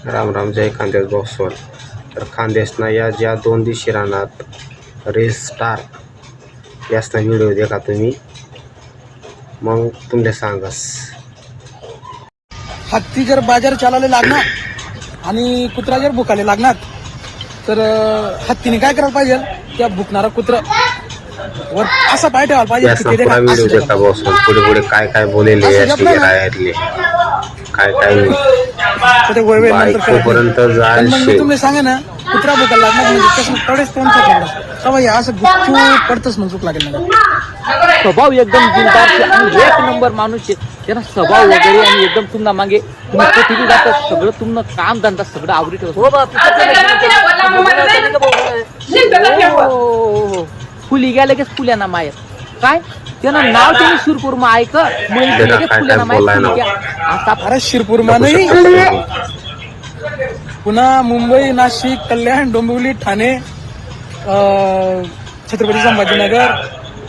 राम राम, जय खानदेश बॉक्सवर. तर खानदेशना या ज्या 2 दिवशी रानात रेस स्टार यासना व्हिडिओ देखा तुम्ही, मग तुमले सांगस. हत्ती जर बाजार चालायला लागणार आणि कुत्रा जर भुकायला लागणार तर हत्तीने काय करायला पाहिजे, त्या भुकणारा कुत्रा वर असा पाय ठेवायला पाहिजे. यासना पुरा व्हिडिओ देखा बॉक्सवर. पुढे पुढे काय काय बोलेले यातले काय काय बायकोपर्यंत जायचे. तुम्ही सांगा ना, कुत्रा भुकायला लागणार म्हणजे कसं थोडेच तोंड लागणार तेव्हा हे असं गुच्चू पडतच मग चूक लागेल ना. स्वभाव एकदम दिलदार आणि एक नंबर माणूस आहे. त्यांना स्वभाव वगैरे आणि एकदम तुम्हाला मागे तुम्ही कुठेही जातात सगळं तुमनं काम धंदा सगळं आवडी ठेवतो. फुली गेल्या लगेच फुल्याना मायर काय त्यानं नाव त्यांनी शिरपूर मा ऐक लगेच फुल्याना मायर आता अरे शिरपूर मा नाही, पुन्हा मुंबई, नाशिक, कल्याण, डोंबिवली, ठाणे, छत्रपती संभाजीनगर,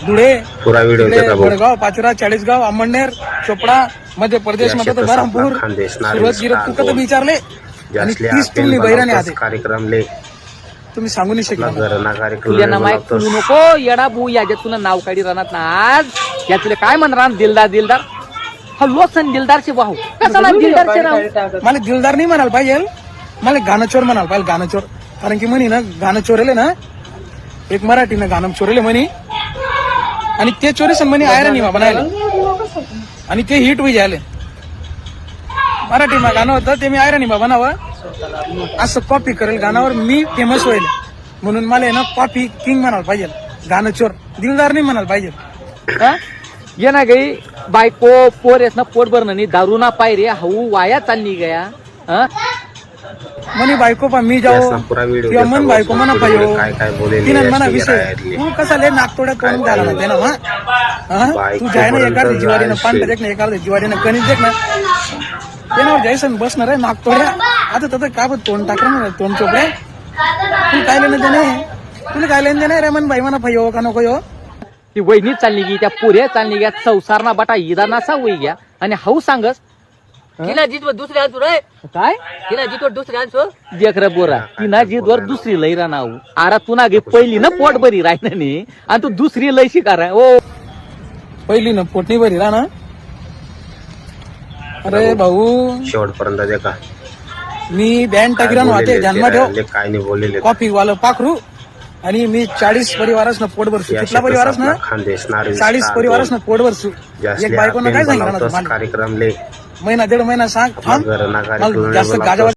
धुळे, वडगाव, पाचोरा, चाळीसगाव, अंमळनेर, चोपडा, मध्य प्रदेश मध्ये तर बरहमपूर, सुरत, गिरत तू कधी विचारले आणि 30 तुम्ही बहिराने आले कार्यक्रम तुम्ही सांगू नाही शकला. फुल्याना माय फुलू नको येडा भू याच्यात तुला नाव काढी राहणार ना आज यातले काय म्हणणार दिलदार दिलदार हा लोक सण दिलदारचे वाहू कसा ना दिलदारचे राहू. मला दिलदार नाही म्हणाल पाहिजे, मला गाणंचोर म्हणाल पाहिजे. गाणंचोर कारण की म्हणी ना गाणं चोरेले ना, एक मराठीनं गाणं चोरेले म्हणी आणि ते चोरेसन म्हणे आयरणी बनायला आणि ते हिट होई झाले. मराठी मा गाणं होतं ते मी आयरणी बनावं असं कॉपी करेल गाण्यावर मी फेमस होईल म्हणून मला ना कॉपी किंग म्हणाल पाहिजे. गाणं चोर दिलदार नाही म्हणाल पाहिजे. ये ना गई बायको पोर येत ना पोट भरणं नाही दारू ना पाय रे हाऊ वाया चालली गया म्हणे बायको पा मी जाऊ किंवा मन बायको म्हणा पाहिजे तिनं म्हणा विषय तू कसा लय नागतोड्यात करून द्यायला ना त्यानं तू जाय ना एका जिवारीनं पांढर देख ना एका जिवारीनं कणीस देख ना त्यानं जायसन बसणार आहे नागतोड्या. आता तर काय तोंड टाकणार तोंड चोपड्या तू काय लेणं देणे तुला काय लेणं देणे रे मन बाई म्हणा पाहिजे का नको. ती वहिनी चालली गी त्या पुऱ्या चालली ग्या संसार बाटा इदा नासा वही घ्या आणि हाऊ सांगस तिला जितवर दुसरी आणतो रे काय तिला जितवर दुसरी आणतो देख रे बोरा तिना जीतवर दुसरी लई राहणार आरा तुना गे पहिली ना पोट बरी राहिना नाही आणि तू दुसरी लई शिकार ओ पहिली ना पोट नाही बरी राहणार. अरे भाऊ शेवटपर्यंत देखा. मी बँड टाकीरान वाटे जन्म ठेव काय नाही बोललेले कॉफी वाला पाखरू आणि मी 40 परिवारच ना पोट भरसू. कितला परिवारच ना 40 परिवारच ना पोट भरसू. एक बायकोनं काय सांगितलं कार्यक्रम महिना 1.5 महिना सांग जास्त गाजवा